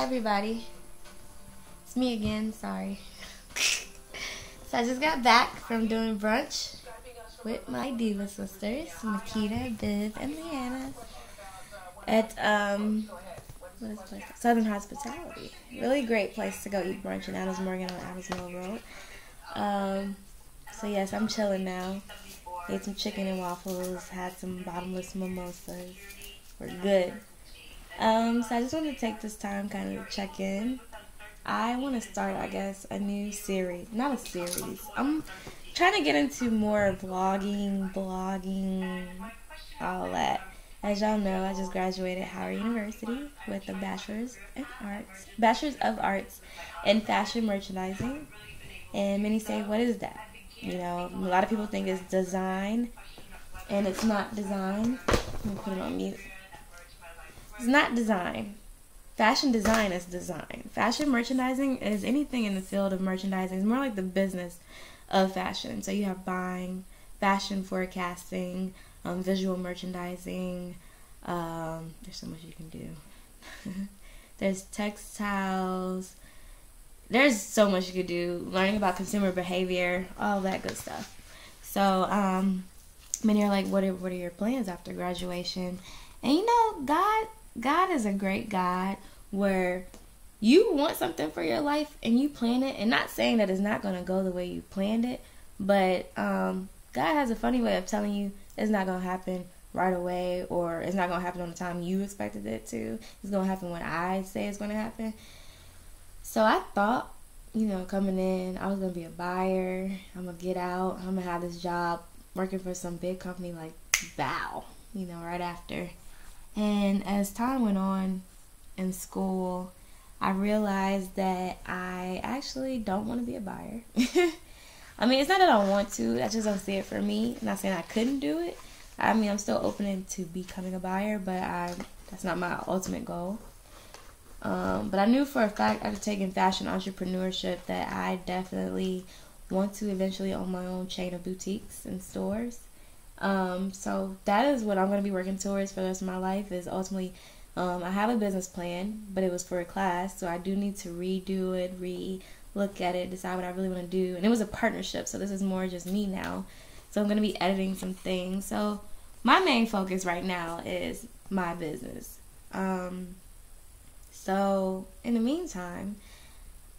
Hi everybody, it's me again, sorry. So I just got back from doing brunch with my diva sisters, Makita, Viv, and Leanna at what is the place? Southern Hospitality. Really great place to go eat brunch in Adams Morgan on Adams Mill Road. So yes, I'm chilling now. Ate some chicken and waffles, had some bottomless mimosas. We're good. So I just wanted to take this time kind of check in. I want to start, I guess, a new series. Not a series. I'm trying to get into more vlogging, blogging, all that. As y'all know, I just graduated Howard University with a Bachelor's of Arts in Fashion Merchandising. And many say, what is that? You know, a lot of people think it's design, and it's not design. Let me put it on mute. It's not design. Fashion design is design. Fashion merchandising is anything in the field of merchandising. It's more like the business of fashion. So you have buying, fashion forecasting, visual merchandising. There's so much you can do. There's textiles. There's so much you could do. Learning about consumer behavior, all that good stuff. So many are like, what are your plans after graduation? And you know, God is a great God where you want something for your life and you plan it, and not saying that it's not going to go the way you planned it, but God has a funny way of telling you it's not going to happen right away, or it's not going to happen on the time you expected it to. It's going to happen when I say it's going to happen. So I thought, you know, coming in, I was going to be a buyer. I'm going to get out. I'm going to have this job working for some big company like Bow, you know, right after. And as time went on in school, I realized that I actually don't want to be a buyer. I mean, it's not that I want to. I just don't see it for me. I'm not saying I couldn't do it. I mean, I'm still open to becoming a buyer, but that's not my ultimate goal. But I knew for a fact after taking fashion entrepreneurship that I definitely want to eventually own my own chain of boutiques and stores. So that is what I'm going to be working towards for the rest of my life, is ultimately, I have a business plan, but it was for a class, so I do need to redo it, look at it, decide what I really want to do. And it was a partnership, so this is more just me now. So I'm going to be editing some things. So my main focus right now is my business. So in the meantime,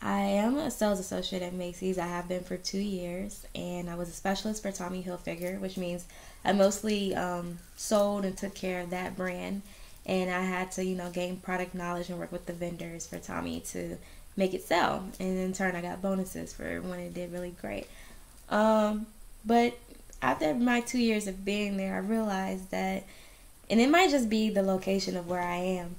I am a sales associate at Macy's. I have been for 2 years, and I was a specialist for Tommy Hilfiger, which means I mostly sold and took care of that brand, and I had to, you know, gain product knowledge and work with the vendors for Tommy to make it sell, and in turn I got bonuses for when it did really great. But after my 2 years of being there, I realized that, and it might just be the location of where I am,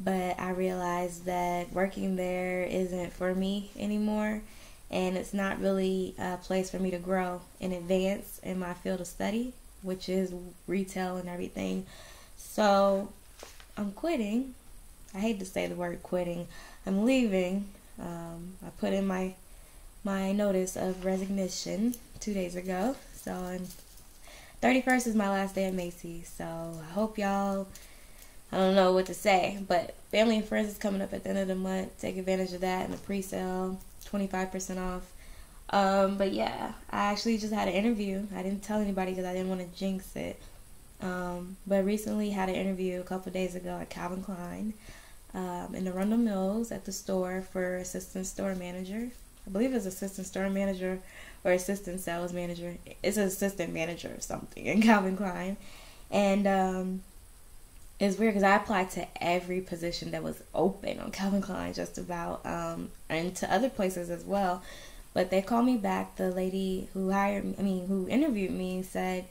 but I realized that working there isn't for me anymore, and it's not really a place for me to grow and advance in my field of study, which is retail and everything. So I'm quitting. I hate to say the word quitting. I'm leaving. I put in my notice of resignation 2 days ago. So 31st is my last day at Macy's. So I hope y'all, I don't know what to say, but Family and Friends is coming up at the end of the month. Take advantage of that in the pre-sale, 25% off. But yeah, I actually just had an interview. I didn't tell anybody because I didn't want to jinx it. But recently had an interview a couple days ago at Calvin Klein in Arundel Mills at the store for assistant store manager. I believe it's assistant store manager or assistant sales manager. It's an assistant manager or something in Calvin Klein. And it's weird because I applied to every position that was open on Calvin Klein just about, and to other places as well. But they called me back. The lady who who interviewed me said,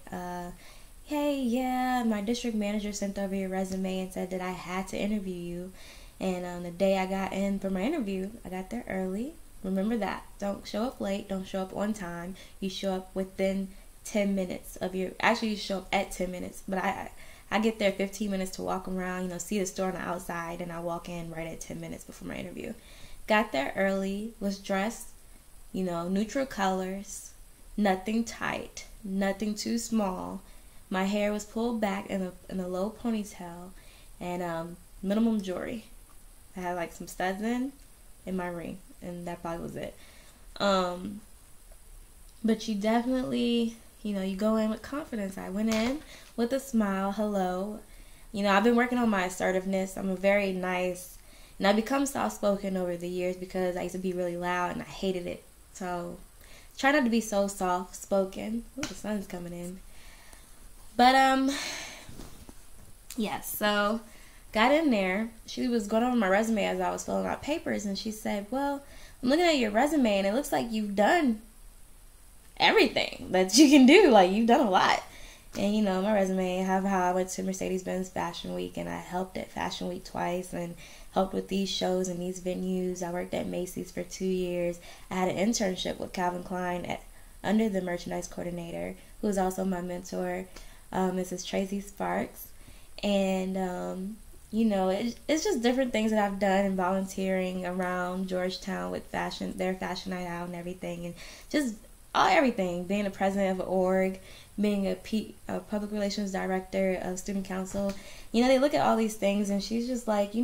hey, yeah, my district manager sent over your resume and said that I had to interview you. And on the day I got in for my interview, I got there early. Remember that. Don't show up late. Don't show up on time. You show up within 10 minutes of your... Actually, you show up at 10 minutes. But I get there 15 minutes to walk around, you know, see the store on the outside, and I walk in right at 10 minutes before my interview. Got there early, was dressed, you know, neutral colors, nothing tight, nothing too small. My hair was pulled back in a low ponytail, and minimum jewelry. I had like some studs in and my ring, and that probably was it. But you definitely, you go in with confidence. I went in with a smile. Hello. I've been working on my assertiveness. I'm a very nice, and I've become soft-spoken over the years because I used to be really loud and I hated it. So try not to be so soft-spoken. Ooh, the sun's coming in. But, so got in there. She was going over my resume as I was filling out papers, and she said, well, I'm looking at your resume, and it looks like you've done everything that you can do. Like, you've done a lot. And, my resume, I have how I went to Mercedes-Benz Fashion Week, and I helped at Fashion Week twice and helped with these shows and these venues. I worked at Macy's for 2 years. I had an internship with Calvin Klein under the merchandise coordinator, who was also my mentor, Mrs. Tracy Sparks. And, it's just different things that I've done and volunteering around Georgetown with their fashion night out and everything. And just everything, being the president of an org, being a public relations director of student council. They look at all these things, and she's just like,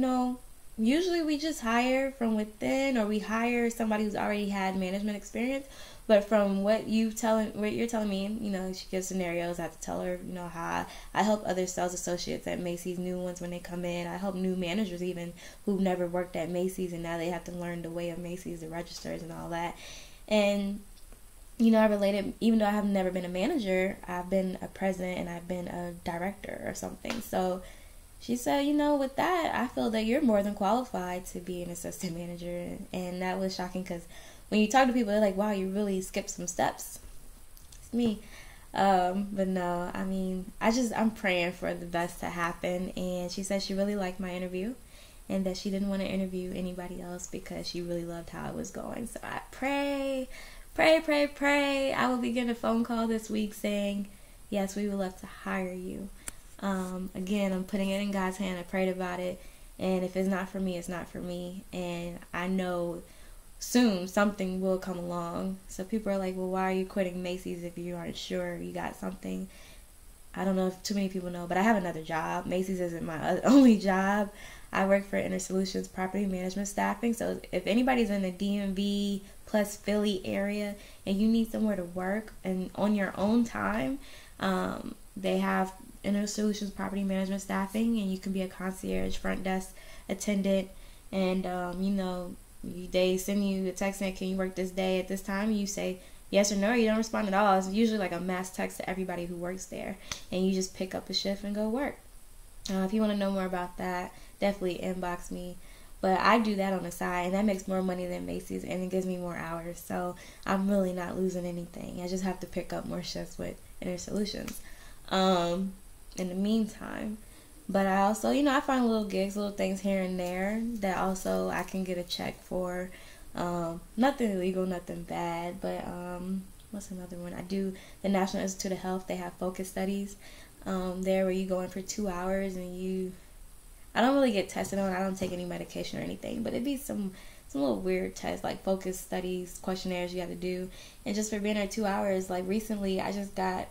usually we just hire from within, or we hire somebody who's already had management experience. But from what you're telling me, she gives scenarios. I have to tell her, how I help other sales associates at Macy's, new ones when they come in. I help new managers even who've never worked at Macy's, and now they have to learn the way of Macy's, the registers and all that. And I related, even though I have never been a manager, I've been a president and I've been a director or something. So she said, with that, I feel that you're more than qualified to be an assistant manager. And that was shocking because when you talk to people, they're like, wow, you really skipped some steps. It's me. But no, I'm praying for the best to happen. And she said she really liked my interview and that she didn't want to interview anybody else because she really loved how it was going. So I pray. I will be getting a phone call this week saying, yes, we would love to hire you. Again, I'm putting it in God's hand. I prayed about it. And if it's not for me, it's not for me. And I know soon something will come along. So people are like, well, why are you quitting Macy's if you aren't sure you got something? I don't know if too many people know, but I have another job. Macy's isn't my only job. I work for InterSolutions Property Management Staffing. So if anybody's in the DMV plus Philly area and you need somewhere to work and on your own time, they have InterSolutions Property Management Staffing, and you can be a concierge, front desk attendant, and they send you a text saying, can you work this day at this time? And you say yes or no, or you don't respond at all. It's usually like a mass text to everybody who works there, and you just pick up a shift and go work. If you want to know more about that, definitely inbox me. But I do that on the side, and that makes more money than Macy's, and it gives me more hours. So I'm really not losing anything. I just have to pick up more shifts with InterSolutions in the meantime. But I also, I find little gigs, little things here and there that also I can get a check for. Nothing illegal, nothing bad. But what's another one? I do the National Institute of Health. They have focus studies there where you go in for 2 hours and I don't really get tested on. I don't take any medication or anything, but it'd be some little weird tests like focus studies, questionnaires you have to do. And just for being there 2 hours, like recently I just got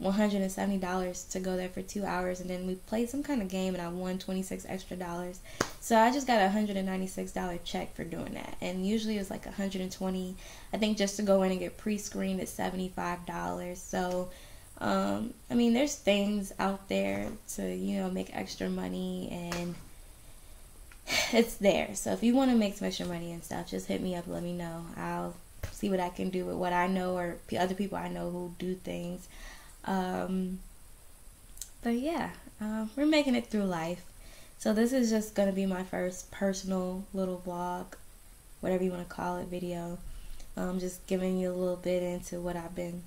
$170 to go there for 2 hours, and then we played some kind of game and I won $26 extra. So I just got a $196 check for doing that, and usually it's like $120. I think just to go in and get pre-screened is $75. So there's things out there to make extra money, and it's there. So if you want to make some extra money and stuff, just hit me up, let me know. I'll see what I can do with what I know or other people I know who do things. But yeah, we're making it through life. So this is just going to be my first personal little vlog, whatever you want to call it, video. Just giving you a little bit into what I've been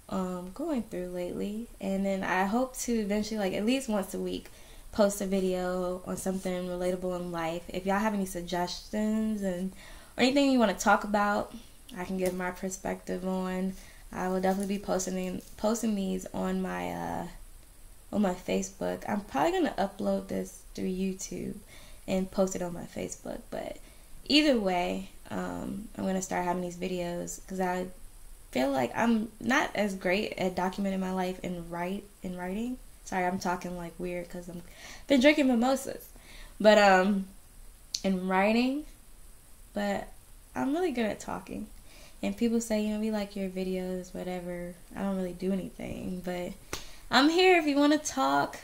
going through lately. And then I hope to eventually, like at least once a week, post a video on something relatable in life. If y'all have any suggestions or anything you want to talk about, I can give my perspective on. I will definitely be posting these on my Facebook. I'm probably gonna upload this through YouTube and post it on my Facebook. But either way, I'm gonna start having these videos because I feel like I'm not as great at documenting my life in writing. Sorry, I'm talking like weird because I've been drinking mimosas. But and writing, but I'm really good at talking. And people say, we like your videos, whatever. I don't really do anything, but I'm here if you want to talk.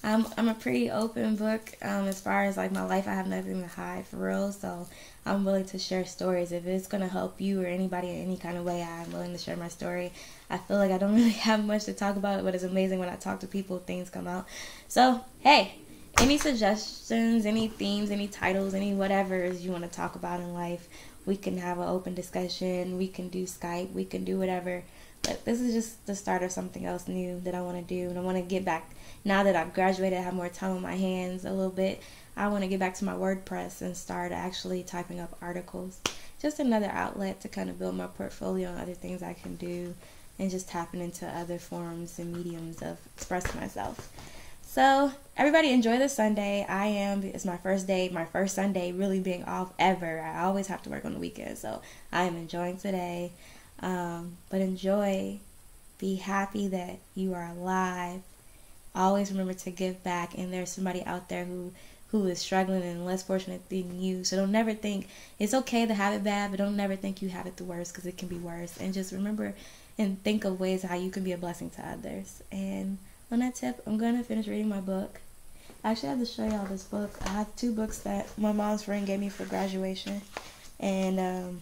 I'm a pretty open book as far as like my life. I have nothing to hide for real, so I'm willing to share stories. If it's going to help you or anybody in any kind of way, I'm willing to share my story. I feel like I don't really have much to talk about, but it's amazing when I talk to people, things come out. So, hey, any suggestions, any themes, any titles, any whatever you want to talk about in life, we can have an open discussion. We can do Skype. We can do whatever. But this is just the start of something else new that I want to do. And I want to get back, now that I've graduated, I have more time on my hands a little bit. I want to get back to my WordPress and start actually typing up articles. Just another outlet to kind of build my portfolio and other things I can do. And just tapping into other forms and mediums of expressing myself. So, everybody enjoy the Sunday. It's my first day, my first Sunday really being off ever. I always have to work on the weekend, so I am enjoying today. But enjoy. Be happy that you are alive. Always remember to give back, and there's somebody out there who is struggling and less fortunate than you. So don't never think it's okay to have it bad, but don't never think you have it the worst, because it can be worse. And just remember and think of ways how you can be a blessing to others. And on that tip, I'm going to finish reading my book. I actually have to show y'all this book. I have 2 books that my mom's friend gave me for graduation. And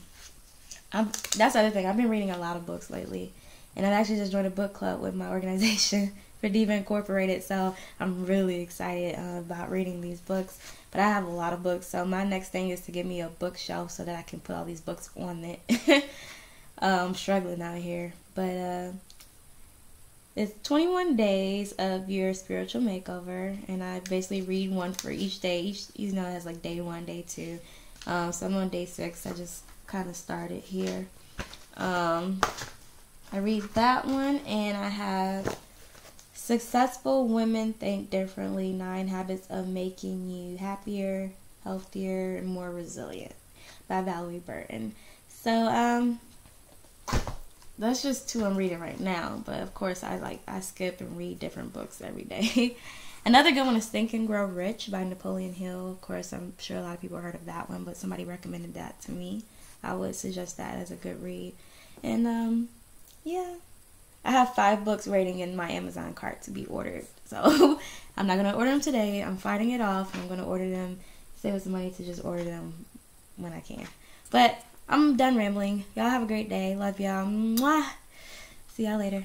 that's the other thing. I've been reading a lot of books lately. And I've actually just joined a book club with my organization for Diva Incorporated. So I'm really excited about reading these books. But I have a lot of books. So my next thing is to get me a bookshelf so that I can put all these books on it. I'm struggling out here. But it's 21 days of your spiritual makeover, and I basically read one for each day. Each it has like day 1, day 2. So I'm on day 6. I just kind of started here. I read that one, and I have Successful Women Think Differently: 9 Habits of Making You Happier, Healthier, and More Resilient by Valerie Burton. So that's just 2 I'm reading right now, but of course I skip and read different books every day. Another good one is Think and Grow Rich by Napoleon Hill. Of course, I'm sure a lot of people heard of that one, but somebody recommended that to me. I would suggest that as a good read. And yeah, I have 5 books waiting in my Amazon cart to be ordered. So I'm not going to order them today. I'm fighting it off. I'm going to order them, save us the money to just order them when I can. But I'm done rambling. Y'all have a great day. Love y'all. Mwah. See y'all later.